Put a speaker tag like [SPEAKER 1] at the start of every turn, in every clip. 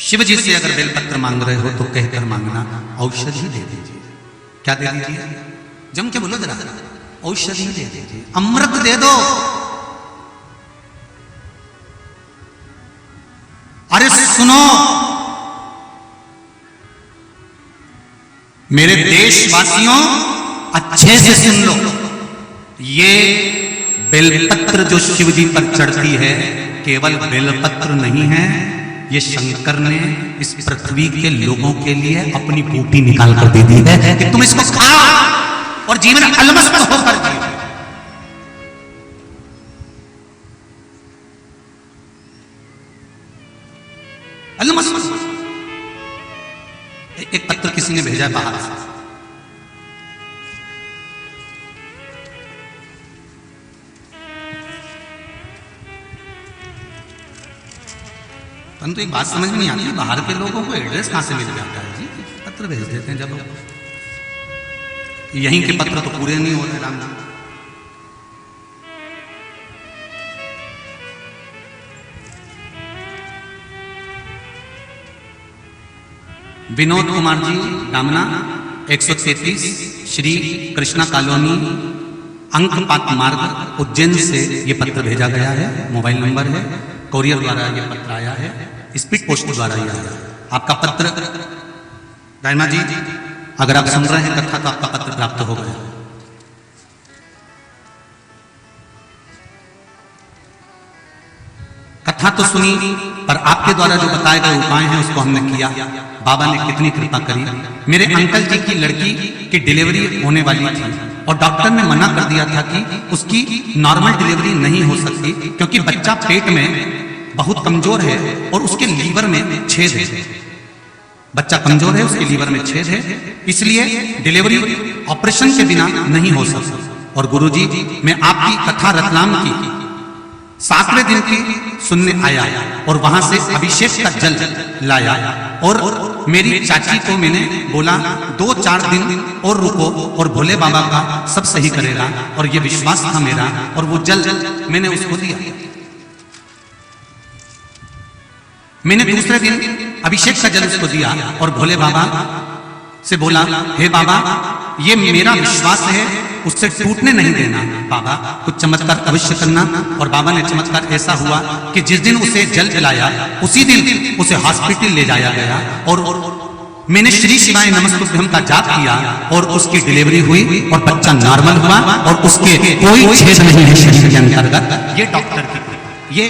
[SPEAKER 1] शिव जी से अगर बेलपत्र मांग रहे हो तो कहकर मांगना, औषधि दे दीजिए। क्या दे दीजिए? जम के बोलो जरा, औषधि दे दीजिए, अमृत दे दो। अरे सुनो मेरे देशवासियों, अच्छे से सुन लो, ये बेलपत्र जो शिव जी पर चढ़ती है केवल बेलपत्र नहीं है, ये शंकर ने इस पृथ्वी के लोगों के लिए अपनी बूटी निकाल कर दे दी है कि तुम इसको खाओ और जीवन अलमस्त होकर जियो। अलमस्त। एक पत्र किसी ने भेजा बाहर से, परंतु एक बात समझ में नहीं आती, बाहर के लोगों को एड्रेस कहां से मिल जाता है जी? पत्र भेज देते हैं जब यहीं के पत्र तो पूरे नहीं होते। राम जी विनोद कुमार जी डामना 133 श्री कृष्णा कॉलोनी अंकपात मार्ग उज्जैन से ये पत्र भेजा गया है। मोबाइल नंबर है, कोरियर द्वारा ये पत्र आया है, स्पीड पोस्ट द्वारा ये आया है। आपका पत्र रायमा जी अगर आप सुन रहे हैं कथा तो आपका पत्र प्राप्त हो गया। कथा तो सुनी पर आपके द्वारा जो बताए गए उपाय हैं उसको हमने किया। बाबा ने कितनी कृपा करी। मेरे अंकल जी की लड़की की डिलीवरी होने वाली थी और डॉक्टर ने मना कर दिया था कि उसकी नॉर्मल डिलीवरी नहीं हो सकती क्योंकि बच्चा पेट में बहुत कमजोर है और उसके लीवर में छेद है। बच्चा कमजोर है, उसके लीवर में छेद है, इसलिए डिलीवरी ऑपरेशन के बिना नहीं हो सकती। और गुरुजी मैं आपकी कथा रतलाम की 7वें दिन की सुनने आया और वहां से अभिषेक का जल लाया और मेरी चाची को मैंने बोला 2-4 दिन और रुको और भोले बाबा का सब सही करेगा, और ये विश्वास था मेरा और वो जल मैंने उसको दिया। मैंने दूसरे दिन अभिषेक का जल उसको दिया और भोले बाबा से बोला, हे बाबा ये मेरा विश्वास है, उससे टूटने नहीं देना, बाबा कुछ चमत्कार अवश्य करना। और बाबा ने चमत्कार ऐसा हुआ कि जिस दिन उसे जल पिलाया उसी दिन उसे हॉस्पिटल ले जाया गया और मैंने श्री शिवाय नमस्तुभ्यम का जाप किया और उसकी डिलीवरी हुई और बच्चा नॉर्मल हुआ और उसके कोई छेद नहीं है शरीर के अंतर्गत। ये डॉक्टर की कृपा, ये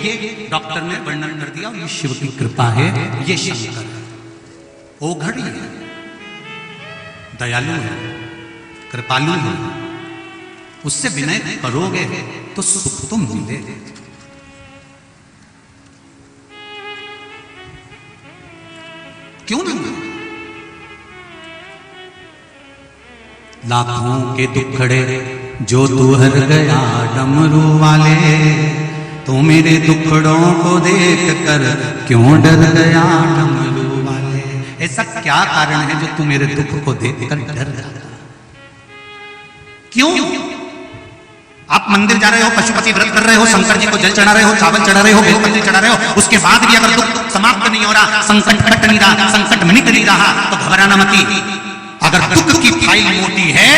[SPEAKER 1] डॉक्टर ने वर्णन कर दिया और ये शिव की कृपा है, ये शंकर है, ओघड़ी है, दयालु है, कृपालु है, उससे विनय करोगे तो सुख तो मिले। क्यों नहीं? लाखों के दुखड़े जो तू हर गया डमरू वाले, तो मेरे दुखड़ों को देख कर क्यों डर गया डमरू वाले। ऐसा क्या कारण है जो तू मेरे दुख को देख कर डर गया? क्यों? आप मंदिर जा रहे हो, पशुपति व्रत कर रहे हो, शंकर जी को जल चढ़ा रहे हो, चावल चढ़ा रहे हो, बेलपत्र चढ़ा रहे हो, उसके बाद भी अगर दुख समाप्त नहीं हो रहा, संकट कट नहीं रहा, संकट मिट नहीं रहा तो घबराना मती। अगर दुख की फाइल मोटी है,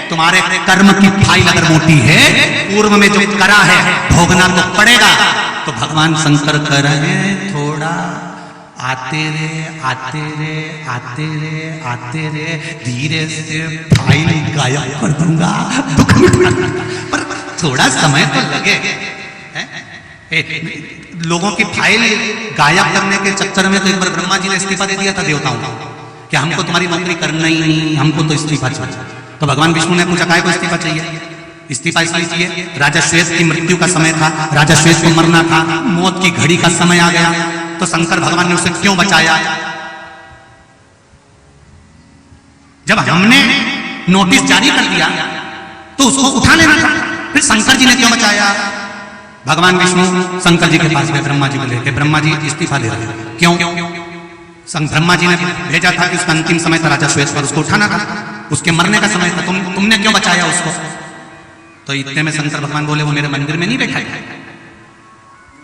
[SPEAKER 1] तुम्हारे कर्म की फाइल अगर मोटी है, पूर्व में जो करा है भोगना तो पड़ेगा। तो भगवान शंकर कर रहे हैं थोड़ा आते रे आते रे आते रे आते रे, धीरे से फाइल गायब कर दूंगा, दुख पर थोड़ा समय तो लगे। लोगों की फाइल गायब करने के चक्कर में तो एक बार ब्रह्मा जी ने इस्तीफा दे दिया था देवताओं को कि हमको तुम्हारी नौकरी करना ही नहीं, हमको तो इस्तीफा चाहिए। तो भगवान विष्णु ने पूछा काय को इस्तीफा चाहिए? इस्तीफा इसलिए चाहिए, राजा श्वेत की मृत्यु का समय था, राजा श्वेत को मरना था, मौत की घड़ी का समय आ गया, तो शंकर भगवान ने उसे क्यों बचाया? जब हमने नोटिस जारी कर दिया तो उसको उठा लेना था, फिर शंकर जी ने क्यों बचाया? भगवान विष्णु शंकर जी के पास गए, ब्रह्मा जी को लेकर, ब्रह्मा जी इस्तीफा दे रहे हैं, क्यों? ब्रह्मा जी ने भेजा था कि उसका अंतिम समय था राजा श्वेत पर, उसको उठाना था, उसके मरने का समय था, तुमने क्यों बचाया उसको? तो इतने में शंकर भगवान बोले, वो मेरे मंदिर में नहीं बैठा था,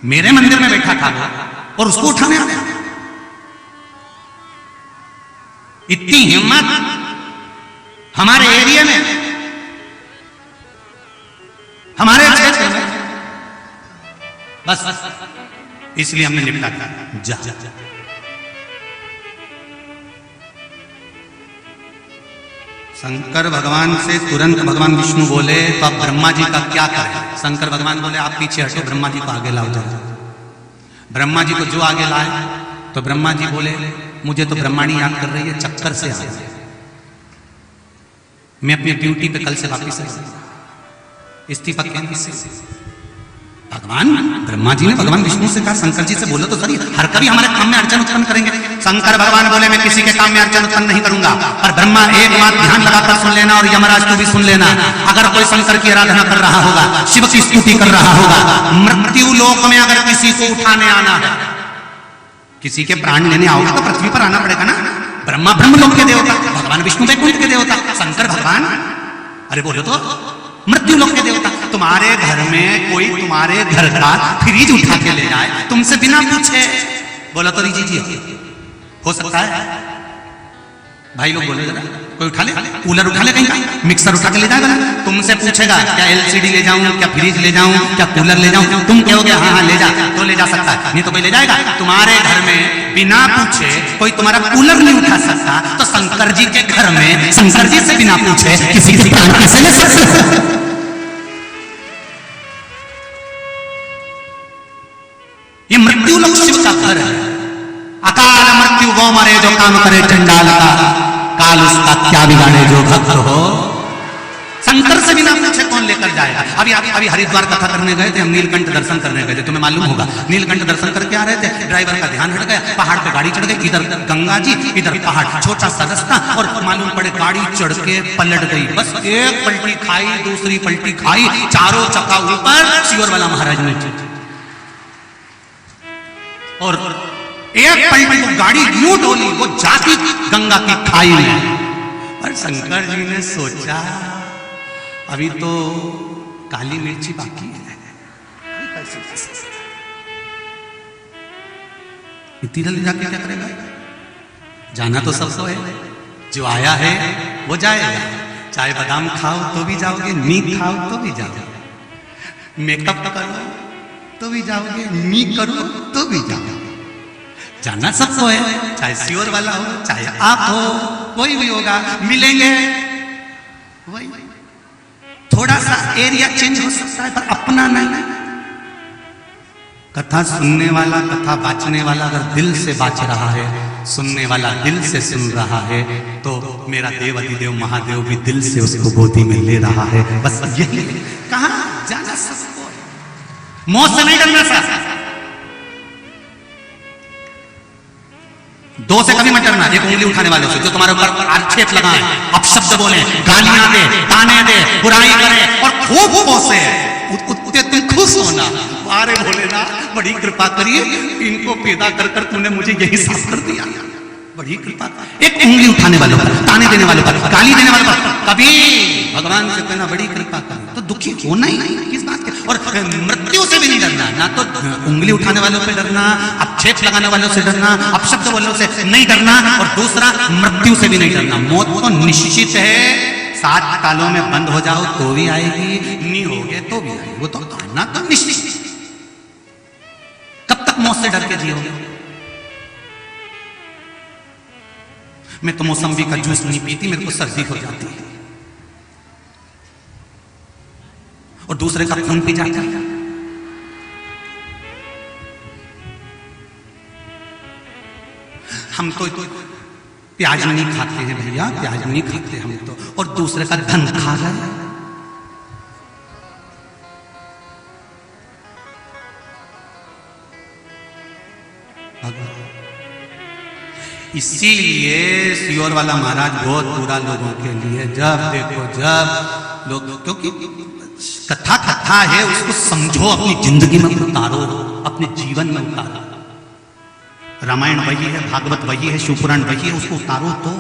[SPEAKER 1] मेरे मंदिर में बैठा था और उसको उठाने आ गया। इतनी हिम्मत हमारे एरिया में, हमारे क्षेत्र में, बस इसलिए हमने निपटा जा। शंकर भगवान से तुरंत भगवान विष्णु बोले तो अब ब्रह्मा जी का क्या करें? शंकर भगवान बोले आप पीछे हटो, ब्रह्मा जी को आगे लाओ जाओ। ब्रह्मा जी को जो आगे लाए तो ब्रह्मा जी बोले मुझे तो ब्रह्माणी याद कर रही है, चक्कर से आ, मैं अपनी ड्यूटी पे कल से वापिस इस्तीफा केंद्र से। भगवान ब्रह्मा जी ने भगवान विष्णु से कहा शंकर जी से बोलो तो सही, हर कभी हमारे काम में अड़चन उत्पन्न करेंगे। शंकर भगवान बोले मैं किसी के काम में अड़चन उत्पन्न नहीं करूंगा। पर ब्रह्मा एक बात ध्यान लगाकर सुन लेना और यमराज को भी सुन लेना, अगर कोई शंकर की आराधना कर रहा होगा, शिव की स्तुति कर रहा होगा, मृत्यु लोक में अगर किसी को उठाने आना है, किसी के प्राण लेने आओगे तो पृथ्वी पर आना पड़ेगा ना। ब्रह्मा ब्रह्मलोक के देवता, भगवान विष्णु वैकुंठ के देवता, शंकर भगवान अरे बोलो तो मृत्यु लोक के देवता। तुम्हारे घर में कोई तुम्हारे घर का फ्रिज उठा के ले जाए तुमसे बिना पूछे, बोला तो दीजिए हो सकता है? भाई लोग बोले जरा, कोई उठा ले, कूलर उठा ले, कहीं का मिक्सर उठा के ले जाएगा ना, तुमसे पूछेगा क्या एलसीडी ले जाऊं, क्या फ्रिज ले जाऊं, क्या कूलर ले जाऊं, तुम कहोगे हाँ हाँ ले जा, तो ले जा सकता है, नहीं तो कोई ले जाएगा? तुम्हारे घर में बिना पूछे कोई तुम्हारा कूलर नहीं उठा सकता, तो शंकर जी के घर में शंकर जी से बिना पूछे किसी की प्राण कैसे ले सकते? ये मृत्यु लोक शिव का घर है। अकाल मृत्यु गौ मरे जो काम करे चंडाल का, काल उसका क्या बिगाड़े जो भक्त हो। शंकर से बिना पूछे कौन लेकर जाएगा? अभी हरिद्वार कथा करने गए थे हम, नीलकंठ दर्शन करने गए थे, तुम्हें मालूम होगा। नीलकंठ दर्शन करके आ रहे थे, ड्राइवर का ध्यान हट गया, पहाड़ पे गाड़ी चढ़ गई, इधर गंगा जी इधर पहाड़, छोटा सा रास्ता, और मालूम पड़े गाड़ी चढ़ के पलट गई। बस एक पलटी खाई, दूसरी पलटी खाई, चारों चक्का ऊपर, सियोर वाला महाराज ने, और एक पलटी तो गाड़ी यूं डोली, वो जाती गंगा की खाई में। और शंकर जी ने सोचा अभी तो काली मिर्ची बाकी है, इतनी जल्दी जाके क्या करेगा? जाना तो सबको है, जो आया है वो जाएगा। चाहे बादाम खाओ तो भी जाओगे, नींद खाओ तो भी जाओगे, मेकअप करो तो भी जाओगे, नी करो तो भी जाओगे। जाना सबको है, चाहे सियोर वाला हो, चाहे आप हो, कोई भी होगा, मिलेंगे। वही थोड़ा सा एरिया चेंज हो सकता है पर अपना नहीं। कथा सुनने वाला, कथा बांचने वाला अगर दिल से बांच रहा है, सुनने वाला दिल से सुन रहा है, तो मेरा देव अधिदेव महादेव भी दिल से उसको गोदी में ले रहा है। बस यही कहा, जाना सबको है, मौत से नहीं डरना। सा दो से कभी मत डरना, एक उंगली उठाने वाले से जो तुम्हारे ऊपर आक्षेप लगाए, अपशब्द बोले, गालियां दे, ताने दे, बुराई करे और खूब पोसे, उतने तुम खुश होना। अरे भोलेनाथ बड़ी कृपा करिए, इनको पैदा कर कर तूने मुझे यही साफ कर दिया, बड़ी कृपा। एक उंगली उठाने वालों पर, ताने देने वालों पर, गाली देने वालों पर कभी भगवान से कहना बड़ी कृपा कर, तो दुखी होना ही नहीं किस बात के। और मृत्यु से भी नहीं डरना, ना तो उंगली उठाने वालों पे डरना, आक्षेप लगाने वालों से डरना, अपशब्द वालों से नहीं डरना, और दूसरा मृत्यु से भी नहीं डरना। मौत तो निश्चित है, 7 कालों में बंद हो जाओ तो भी आएगी, नहीं होगे तो भी आएगी, वो तो आना तो निश्चित। कब तक मौत से डर के जियोगे? मैं तो मौसम्बी का जूस नहीं पीती, मेरे को सर्दी हो जाती है, और दूसरे का खून पी जाता है। हम तो प्याज नहीं खाते हैं भैया, प्याज नहीं खाते हम तो, और दूसरे का धन खा रहे। इसीलिए सियोर वाला महाराज बहुत बुरा लोगों के लिए, जब देखो जब लोग, क्योंकि कथा कथा है, उसको समझो, अपनी जिंदगी में उतारो, अपने जीवन में उतारो। रामायण वही है, भागवत वही है, शिवपुराण वही है, उसको उतारो तो।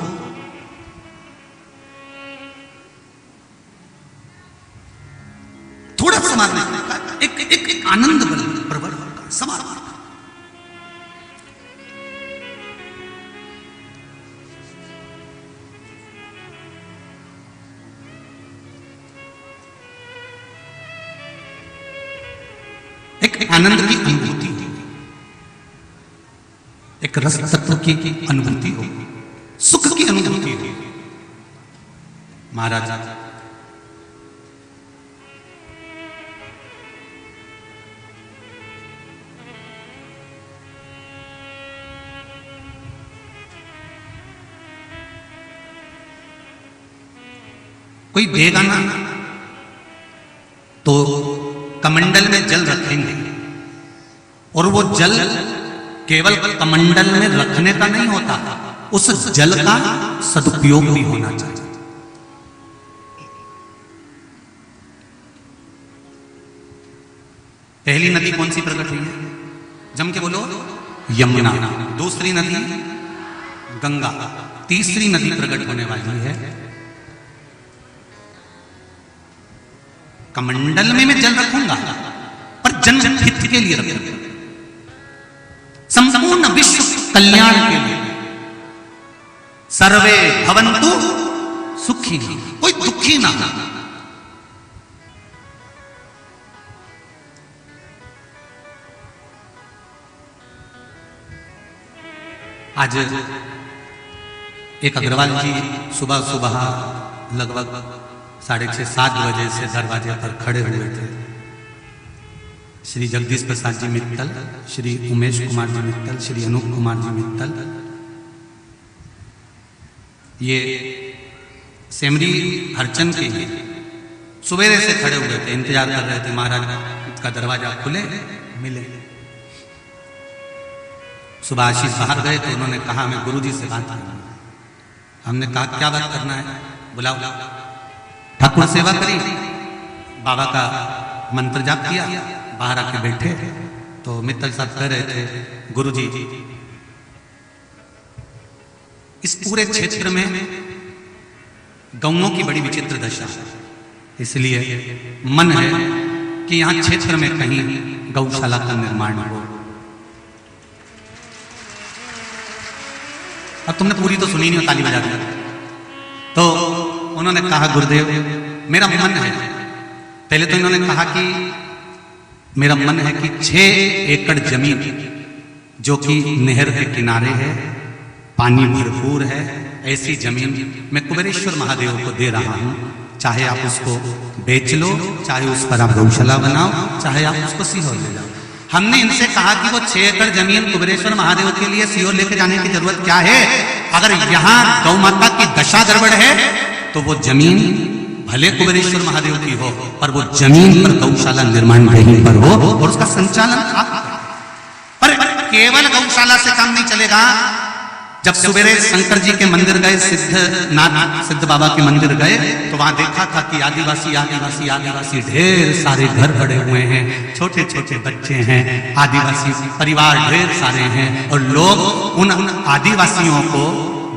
[SPEAKER 1] थोड़ा समाज में एक आनंद प्रबल होगा समाज में। एक आनंद की अनुभूति हो, एक रस तत्व की अनुभूति हो, सुख की अनुभूति हो। महाराज कोई देगा ना तो कमंडल में जल रखेंगे, और वो जल केवल कमंडल में रखने का नहीं होता, उस जल का सदुपयोग भी होना चाहिए। पहली नदी कौन सी प्रकट हुई है? जम के बोलो, यमुना। दूसरी नदी गंगा। तीसरी नदी प्रकट होने वाली है। कमंडल में मैं जल रखूंगा, पर जन हित के लिए रखूंगा, संपूर्ण विश्व कल्याण के लिए। सर्वे भवन्तु सुखिनः, कोई दुखी ना हो। आज एक अग्रवाल जी सुबह सुबह लगभग 6:30-7 बजे से दरवाजे पर खड़े हुए थे। श्री जगदीश प्रसाद जी मित्तल, श्री उमेश कुमार जी मित्तल, श्री अनूप कुमार जी मित्तल, ये सेमरी हरचन के सुबेरे से खड़े हुए थे, इंतजार कर रहे थे महाराज का दरवाजा खुले, मिले। सुबह आशीष बाहर गए तो उन्होंने कहा मैं गुरुजी से बात करना। हमने कहा क्या बात करना है? बुलाओ। ठाकुर सेवा करी, बाबा का मंत्र जाप किया, बाहर आके बैठे तो मित्तल साहब कह रहे थे गुरुजी इस पूरे क्षेत्र में गौओं की बड़ी विचित्र दशा है, इसलिए मन है कि यहां क्षेत्र में कहीं गौशाला का निर्माण हो। अब तुमने पूरी तो सुनी नहीं, ताली बजा दी। तो उन्होंने कहा गुरुदेव मेरा मन है, पहले तो इन्होंने कहा कि मेरा मन है कि 6 एकड़ जमीन जो कि नहर के किनारे है, पानी भरपूर है, ऐसी जमीन मैं कुबेरेश्वर महादेव को दे रहा हूं। चाहे आप उसको बेच लो, चाहे उस पर आप गौशाला बनाओ, चाहे आप उसको सीहोर ले जाओ। हमने इनसे कहा कि वो 6 एकड़ जमीन कुबेरेश्वर महादेव के लिए सीहोर लेके जाने की जरूरत क्या है? अगर यहां गौ माता की दशा गड़बड़ है तो वो जमीन भले कुबेरेश्वर महादेव की हो, पर वो जमीन पर गौशाला निर्माण कहीं पर हो और उसका संचालन आप। पर केवल गौशाला से काम नहीं चलेगा। जब सवेरे शंकर जी के मंदिर गए, सिद्ध बाबा के मंदिर गए, तो वहां देखा था कि आदिवासी ढेर सारे घर बड़े हुए हैं, छोटे छोटे बच्चे हैं, आदिवासी परिवार ढेर सारे हैं, और लोग उन आदिवासियों को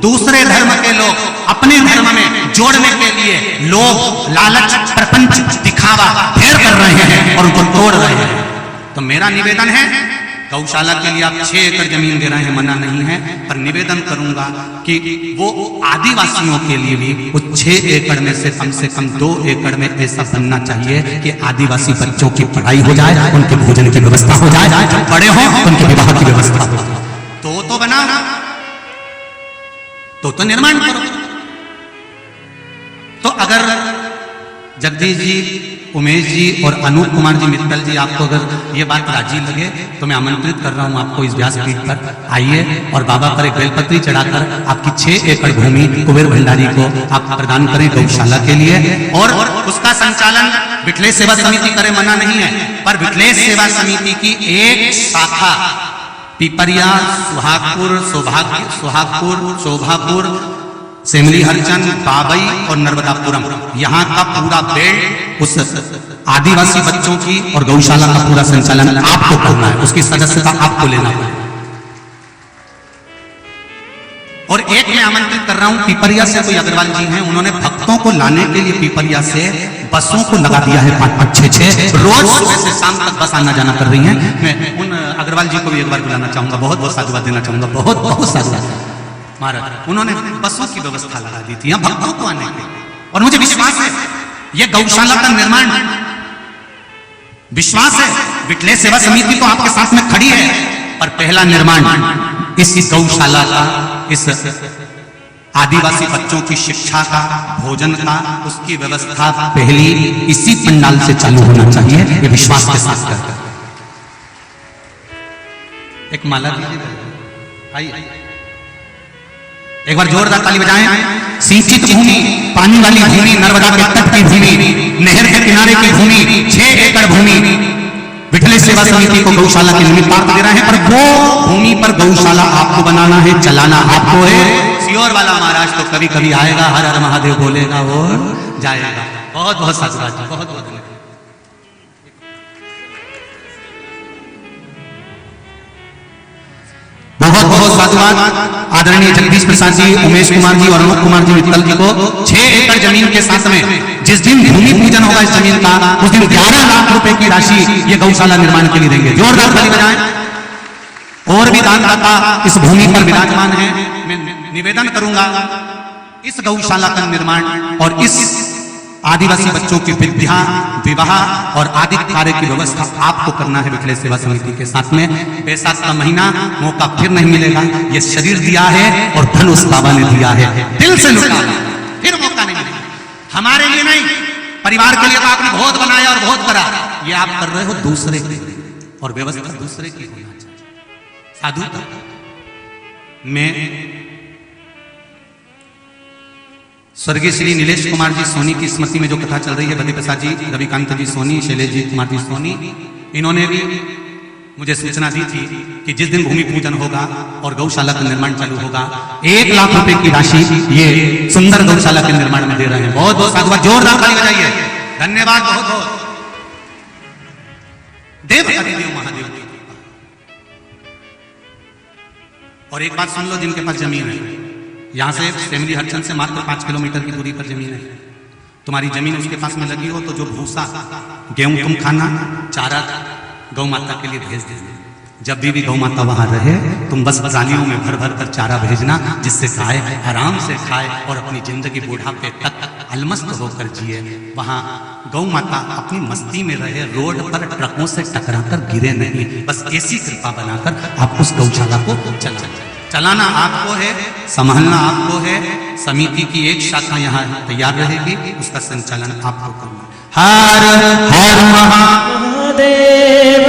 [SPEAKER 1] दूसरे धर्म के लोग अपने धर्म में जोड़ने के लिए लोग लालच, प्रपंच, दिखावा ढेर कर रहे हैं और उनको तोड़ रहे हैं। तो मेरा निवेदन है, गौशाला के लिए आप 6 एकड़ जमीन दे रहे हैं, मना नहीं है, पर निवेदन करूंगा कि वो आदिवासियों के लिए भी वो 6 एकड़ में से कम 2 एकड़ में ऐसा बनना चाहिए कि आदिवासी बच्चों की पढ़ाई हो जाए, उनके भोजन की व्यवस्था हो जाए, जब बड़े हो उनके विवाह की व्यवस्था हो जाए। तो बनाओ, तो निर्माण करो। तो अगर जगदीश जी, उमेश जी और अनूप कुमार जी मित्तल जी, आपको अगर ये बात राजी लगे तो मैं आमंत्रित कर रहा हूं आपको इस व्यासपीठ पर आइए और बाबा पर एक बेलपत्री चढ़ाकर आपकी 6 एकड़ भूमि कुबेर भंडारी को आप प्रदान करें गौशाला के लिए, और उसका संचालन विठलेश सेवा समिति करे, मना नहीं है, पर विठलेश सेवा समिति की एक शाखा पिपरिया, सुहागपुर, शोभापुर, सेमरी हरचन, बाबई और नर्मदापुरम, यहाँ का पूरा बेल्ट उस आदिवासी बच्चों की और गौशाला का पूरा संचालन आपको करना है, उसकी सदस्यता आपको लेना है। और एक मैं आमंत्रित कर रहा हूं, पिपरिया से कोई अग्रवाल जी हैं, उन्होंने भक्तों को लाने के लिए पिपरिया से बसों को लगा दिया है 5-5, 6-6 रोज सुबह से शाम तक बस आना जाना कर रही हैं। मैं उन अग्रवाल जी को भी एक बार बुलाना चाहूंगा, बहुत बहुत साधुवाद देना चाहूंगा, बहुत बहुत साधुवाद महाराज। उन्होंने बसों की व्यवस्था लगा दी थी यहाँ भक्तों को आने के, और मुझे विश्वास है ये गौशाला का निर्माण, विश्वास है विठले सेवा समिति तो आपके साथ में खड़ी है, पर पहला निर्माण इस गौशाला का, इस आदिवासी बच्चों की शिक्षा का, भोजन का, उसकी व्यवस्था पहली इसी पंडाल से चालू होना चाहिए, ये विश्वास के साथ करते हैं। एक माला दीजिए, आइए एक बार जोरदार ताली बजाएं। सिंचित भूमि, पानी वाली भूमि, नर्मदा के तट की भूमि, नहर के किनारे की भूमि, 6 एकड़ भूमि विठले सेवा समिति को गौशाला के निमित्तार्थ दे रहे हैं, पर वो भूमि पर गौशाला आपको बनाना है, चलाना आपको है। सियोर वाला महाराज तो कभी कभी आएगा, हर हर महादेव बोलेगा और जाएगा। बहुत बहुत साधुवाद, बहुत बहुत बहुत बहुत साधुवाद। आदरणीय जगदीश प्रसाद जी, उमेश कुमार जी और अनूप कुमार जी मित्तल जी को 6 एकड़ जमीन के साथ में जिस दिन भूमि पूजन होगा इस जमीन का, उस दिन 11 लाख रुपए की राशि ये गौशाला निर्माण के लिए देंगे। जोरदार ताली बजाएं। और भी दानदाता इस भूमि पर विराजमान है। मैं निवेदन करूंगा इस गौशाला का निर्माण और इस आदिवासी बच्चों की विद्या, विवाह और आदि कार्य की व्यवस्था आपको करना है विठले सेवा समिति के साथ में। बैसाख का महीना, मौका फिर नहीं मिलेगा। ये शरीर दिया है और धन उस बाबा ने दिया है, दिल से लुटा, फिर मौका नहीं मिलेगा। हमारे लिए नहीं, परिवार के लिए तो आपने बहुत बनाया और बहुत करा, ये आप कर रहे हो दूसरे के लिए, और व्यवस्था दूसरे की होना चाहिए। साधु मैं स्वर्गीय श्री नीलेश कुमार जी सोनी की स्मृति में जो कथा चल रही है, बद्री प्रसाद जी, रविकांत जी सोनी, शैलेश जी कुमार जी सोनी, इन्होंने भी मुझे सूचना दी थी कि जिस दिन भूमि पूजन होगा और गौशाला का निर्माण चालू होगा, 1 लाख रुपए की राशि ये सुंदर गौशाला के निर्माण में दे रहे हैं। बहुत बहुत साधुवाद, जोरदार ताली बजाइए। धन्यवाद, बहुत बहुत। देव हरिदेव महादेव की। और एक बात सुन लो, जिनके पास जमीन है, यहां से फैमिली हडसन से मात्र 5 किलोमीटर की दूरी पर जमीन है, तुम्हारी जमीन उसके पास में लगी हो तो जो भूसा, गेहूं तुम खाना, चारा गौ माता के लिए भेज देना। जब भी गौ माता वहां रहे, तुम बस जालियों में भर भर कर चारा भेजना, जिससे गाय आराम से खाए और अपनी जिंदगी बुढ़ापे तक अलमस्त होकर जिए। वहां गौ माता अपनी मस्ती में रहे, रोड पर ट्रकों से टकराकर गिरे नहीं। बस ऐसी कृपा बनाकर आप उस गौशाला को चलाना आपको है, संभालना आपको है। समिति की एक शाखा यहाँ तैयार रहेगी, उसका संचालन आपको करना। हर हर महादेव।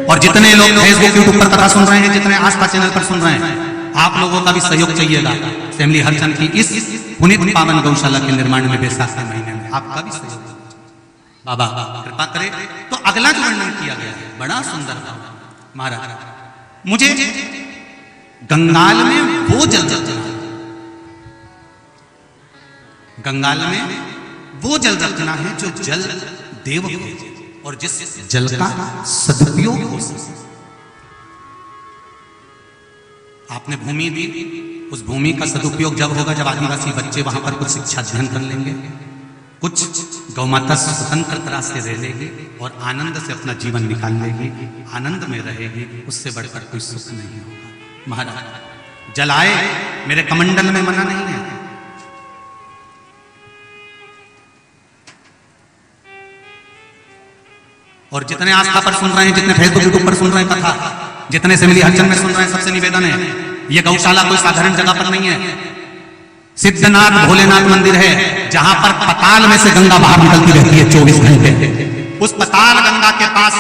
[SPEAKER 1] और जितने लोग फेसबुक यूट्यूब पर कथा सुन रहे हैं, जितने आस्था चैनल पर सुन रहे हैं, आप लोगों का भी सहयोग चाहिएगा फैमिली हरचंद की इस पुनीत पावन गौशाला के निर्माण में बैसाख के महीने में आपका भी सहयोग। बाबा कृपा करे तो अगला जो वर्णन किया गया है बड़ा सुंदर था महाराज। मुझे गंगाल में वो जल रखना, गंगाल में वो जल रखना है जो जल देव भेजे और जिस जल का सदुपयोग हो सके। आपने भूमि दी, उस भूमि का सदुपयोग जब होगा जब आदिवासी बच्चे वहां पर कुछ शिक्षा अध्ययन कर लेंगे, कुछ गौ माता स्वतंत्र तरह से रह लेगी और आनंद से अपना जीवन निकाल लेगी, आनंद में रहेगी। उससे बढ़कर कोई सुख नहीं होगा। महाराज जल आए, मेरे कमंडल में मना नहीं है। और जितने आस्था पर सुन रहे हैं, जितने फेसबुक यूट्यूब पर सुन रहे हैं कथा, जितने फैमिली हरचंद में सुन रहे हैं, सबसे निवेदन है, यह गौशाला कोई साधारण जगह पर नहीं है। सिद्धनाथ भोलेनाथ मंदिर है, जहां पर पताल में से गंगा बाहर निकलती रहती है 24 घंटे। उस पताल गंगा के पास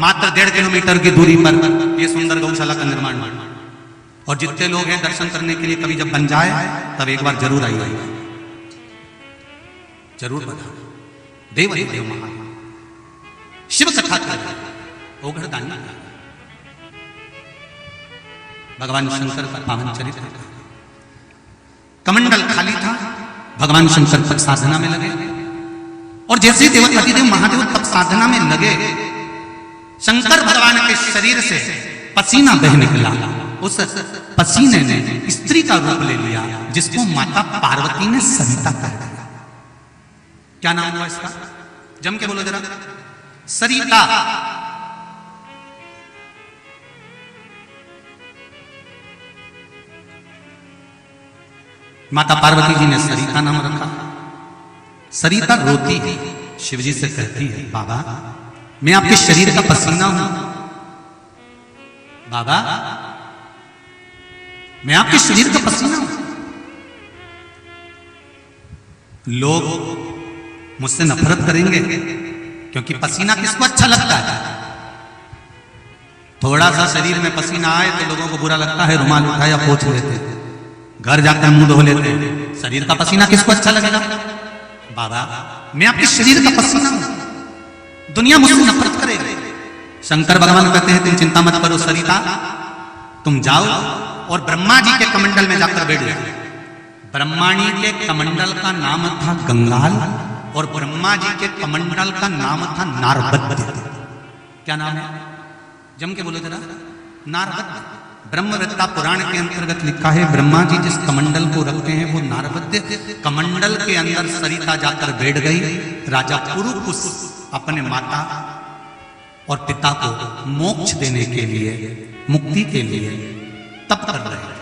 [SPEAKER 1] मात्र 1.5 किलोमीटर की दूरी पर यह सुंदर गौशाला का निर्माण। और जितने लोग हैं दर्शन करने के लिए कभी जब बन जाए तब एक बार जरूर आइए, जरूर बता। देव देव महादेव शिव कथा ओघड़दानी, भगवान शंकर का पावन चरित्र। कमंडल खाली था, भगवान शंकर तप साधना में लगे। और जैसे देव महादेव तप साधना में लगे, शंकर भगवान के शरीर से पसीना बह निकला। उस पसीने ने स्त्री का रूप ले लिया, जिसको माता पार्वती ने सरिता कह दिया। क्या नाम हुआ इसका? जम के बोलो जरा। सरिता। माता पार्वती जी ने सरिता नाम रखा। सरिता रोती है, शिवजी से कहती है, बाबा मैं आपके शरीर का पसीना हूं बाबा, मैं आपके शरीर का पसीना हूं। लोग मुझसे नफरत करेंगे क्योंकि पसीना किसको अच्छा लगता है? थोड़ा सा शरीर में पसीना आए तो लोगों को बुरा लगता है, रुमाल उठाया पोंछ लेते, घर जाकर मुंह धो लेते। शरीर का पसीना किसको अच्छा लगेगा? बाबा मैं आपके शरीर का पसीना हूं, दुनिया मुझसे नफरत करेगी। शंकर भगवान कहते हैं तुम चिंता मत करो सरिता, तुम जाओ और ब्रह्मा जी के कमंडल में जाकर बैठ जाओ। ब्रह्मा जी के कमंडल का नाम था गंगाल और ब्रह्मा जी के कमंडल का नाम था नारबद्य। क्या नाम है? जम के बोलो जरा। नारबद्य। ब्रह्मवेत्ता पुराण के अंतर्गत लिखा है ब्रह्मा जी जिस कमंडल को रखते हैं वो नारबद्य कमंडल के अंदर सरिता जाकर बैठ गई। राजा पुरुकुस अपने माता और पिता को मोक्ष देने के लिए, मुक्ति के लिए तप कर रहे हैं,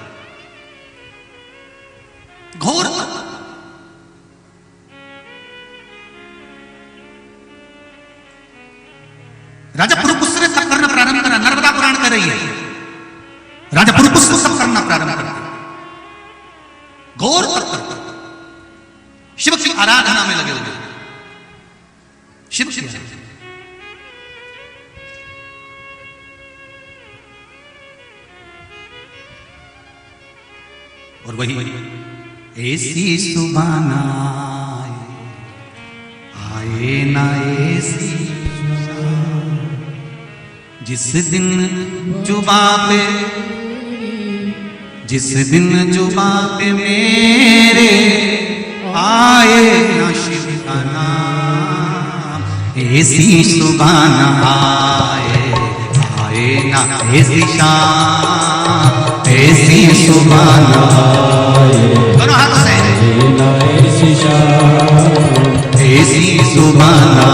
[SPEAKER 1] घोर तप। राजा पुरुकुस ने तप करना प्रारंभ करा। नर्मदा पुराण कर रही है, राजा पुरुकुस को तप करना प्रारंभ कर, घोर तप करता, शिव की आराधना में लगे हुए। शिव की और वही ऐसी सुबाना आए ना ऐसी जिस दिन जुबा पे, जिस दिन जुबा पे मेरे आए ना शिव का नाम। ऐसी सुबाना आए, आए ना ऐसी शाम, ऐसी सुबाना दोनों हाथ से, ऐसी सुबाना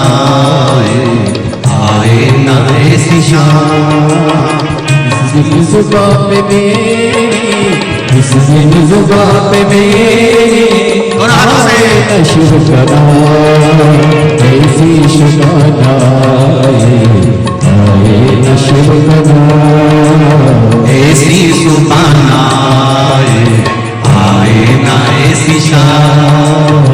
[SPEAKER 1] आए ना ऐसी शाम।
[SPEAKER 2] जिस दिन जुबां पे मेरी, जिस दिन जुबां पे मेरी आए न शिव का नाम, ऐसी सुबाना आए न शिव का नाम।
[SPEAKER 1] ऐसी सुबाना आए ना ऐसी शाम।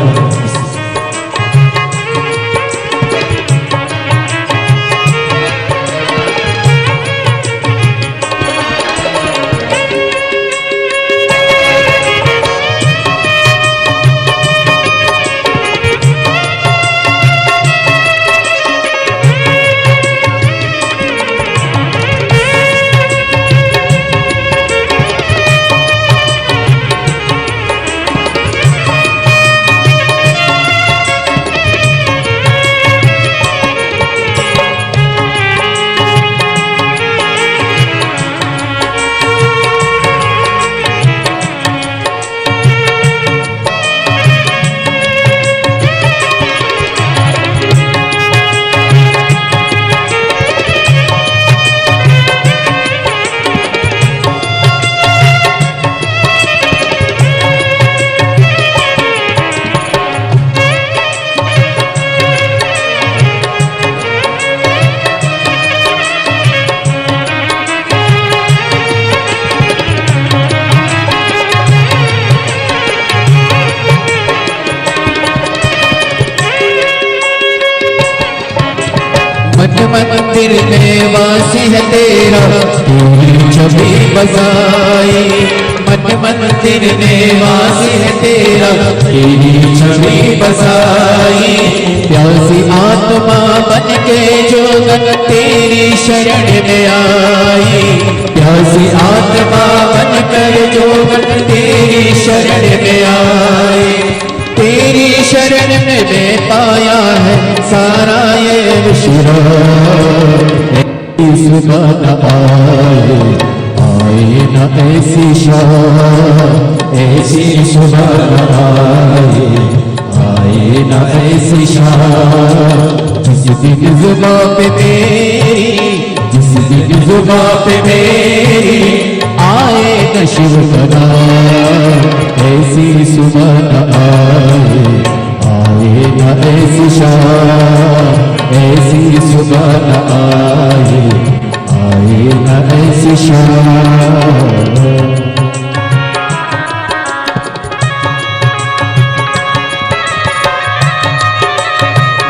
[SPEAKER 2] मंदिर में वास है तेरा, तेरी छवि बसाई। मन मंदिर में वास है तेरा, तेरी छवि बसाई। प्यासी आत्मा बन के जोगन तेरी शरण में आई। प्यासी आत्मा बन कर जोगन तेरी शरण में आई। तेरी शरण में मैं पाया है सारा ये विश्रा। ऐसी सुबाना आए ना ऐसी शाम, ऐसी सुबाना आए ना ऐसी शाम। जिस दिन जुबां पे मेरी, जिस दिन जुबां पे मेरी आए न शिव का नाम, ऐसी सुबाना आए न ऐसी शाम, ऐसी सुबह न आए, आए न ऐसी शाम।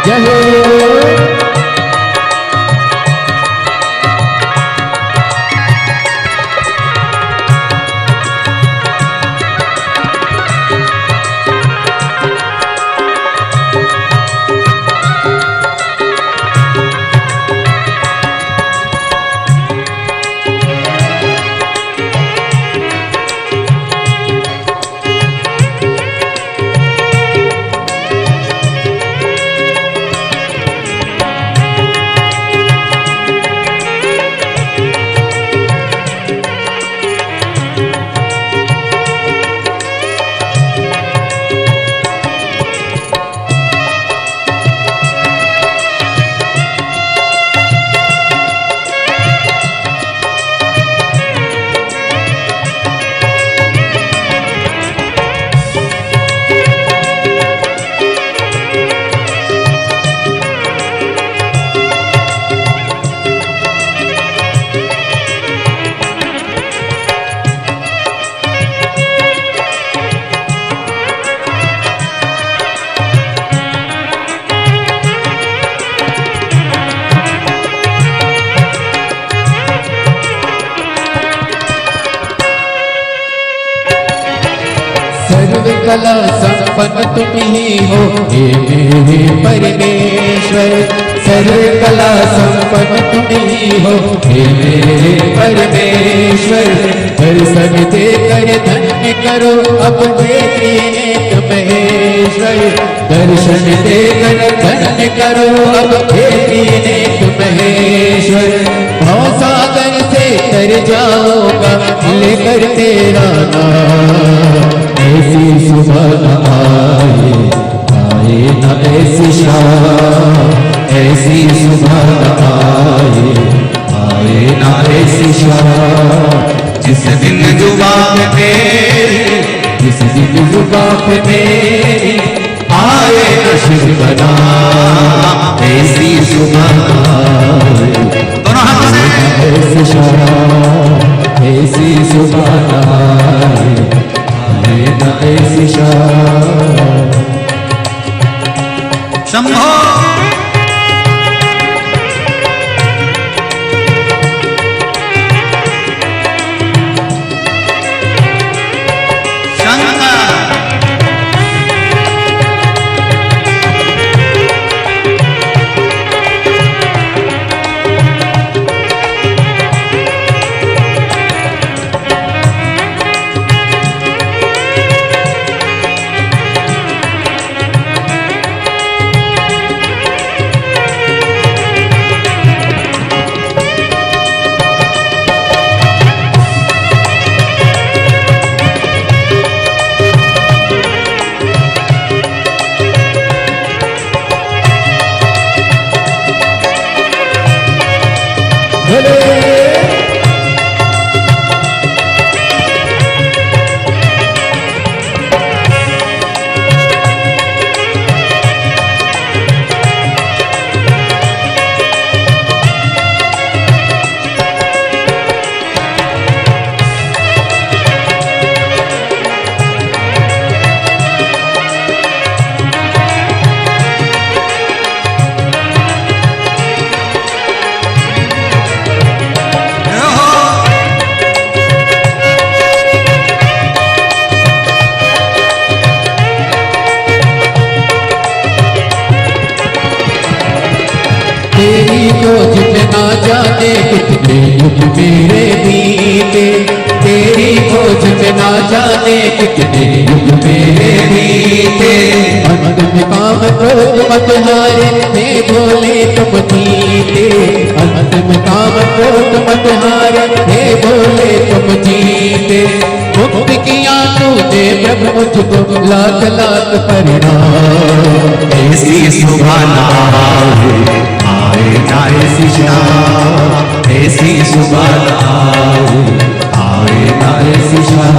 [SPEAKER 2] जय हो। कला संपन्न तुम ही हो हे मेरे परमेश्वर, सर्व कला संपन्न तुम ही हो हे मेरे परमेश्वर। दर्शन देकर धन्य करो अपने त्रिनेत्र महेश्वर, दर्शन देकर धन्य करो अपने त्रिनेत्र महेश्वर। भवसागर से तर जाऊंगा लेकर तेरा नाम, ऐसी सुबह न आए, आए न ऐसी शाम। ऐसी सुबह न आए, आए न ऐसी शाम।
[SPEAKER 1] जिस दिन जुबान मेरी,
[SPEAKER 2] जिस दिन जुबान मेरी आए न शिव का नाम,
[SPEAKER 1] ऐसी सुबह
[SPEAKER 2] आए,
[SPEAKER 1] दोनों हाथों से
[SPEAKER 2] ऐसी शाम। ऐसी सुबह न आए, आए न ऐसी शाम।
[SPEAKER 1] शंभो
[SPEAKER 2] तेरी खोज में ना जाने कितने युग मेरे बीते, तेरी खोज में ना जाने कितने युग मेरे बीते। अंत में काम क्रोध मत हारे हे भोले तुम जीते, अंत में काम क्रोध मत हारे हे भोले तुम जीते। मुक्त किया तूने प्रभु मुझको लाख लाख परिणाम,
[SPEAKER 1] ऐसी सुबह न आए, आए न ऐसी शाम।
[SPEAKER 2] ऐसी सुबह न आए, आए न ऐसी शाम।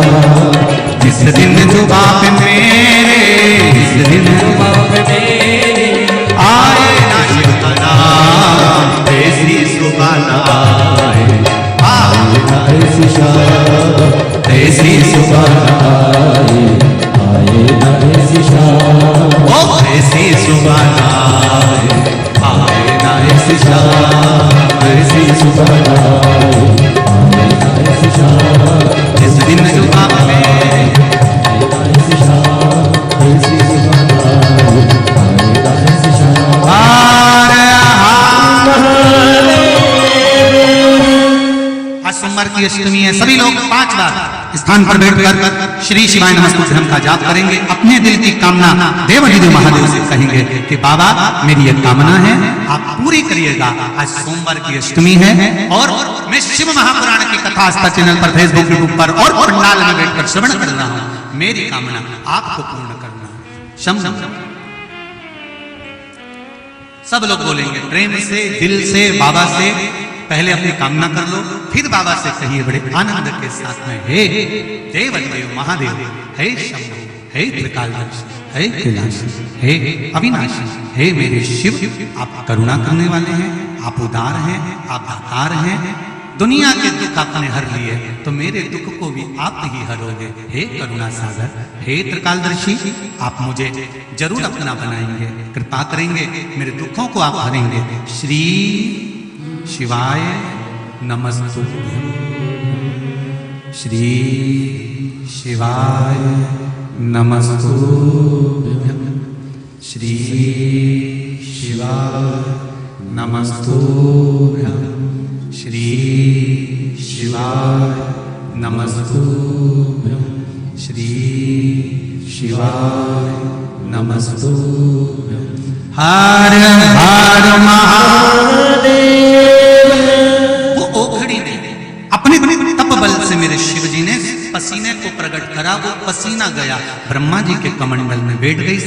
[SPEAKER 1] जिस दिन जुबां पे मेरे, जिस दिन जुबां पे मेरे आए ना शिव का नाम,
[SPEAKER 2] शाम ऐसी सुबह आए ना ऐसी शाम
[SPEAKER 1] ओ ऐसी सुबह आए ना ऐसी शाम
[SPEAKER 2] ऐसी सुबह आए ना ऐसी शाम
[SPEAKER 1] जिस दिन जुबा में
[SPEAKER 2] ऐसी शाम ऐसी सुबह आए ना ऐसी शाम
[SPEAKER 1] आज सोमवार की अष्टमी है। सभी लोग 5 बार स्थान पर बैठकर श्री शिवाय नमस्तुभ्यम का जाप करेंगे। अपने दिल की कामना देवाधिदेव महादेव से कहेंगे कि बाबा मेरी ये कामना है आप पूरी करिएगा। आज सोमवार की अष्टमी है और मैं शिव महापुराण की कथा आस्था चैनल पर, फेसबुक, यूट्यूब पर और पंडाल में बैठकर श्रवण कर रहा हूं। मेरी कामना आपको पूर्ण करना। शम सब लोग बोलेंगे प्रेम से, दिल से, बाबा से। पहले अपनी कामना कर लो, फिर बाबा से कहिए बड़े आनंद के साथ में, हे देवाधिदेव महादेव, हे शंभु, हे त्रिकालदर्शी, हे कैलाशी, हे अविनाशी, हे मेरे शिव, आप करुणा करने वाले हैं, आप उदार हैं, आप दातार हैं। दुनिया के दुख आपने हर लिए तो मेरे दुख को भी आप ही हरोगे। हे करुणा सागर, हे त्रिकालदर्शी, आप मुझे जरूर अपना बनाएंगे, कृपा करेंगे, मेरे दुखों को आप हरेंगे। श्री शिवाय नमस्तुभ्यं। श्री शिवाय नमस्तुभ्यं। श्री शिवाय नमस्तुभ्यं। श्री शिवाय नमस्तुभ्यं। श्री शिवाय नमस्तुभ्यं। हर हर महादेव। वो ओखड़ी ने अपने तप बल से मेरे शिव जी ने पसीने को प्रकट करा। वो पसीना गया, ब्रह्मा जी के कमंडल में बैठ गई।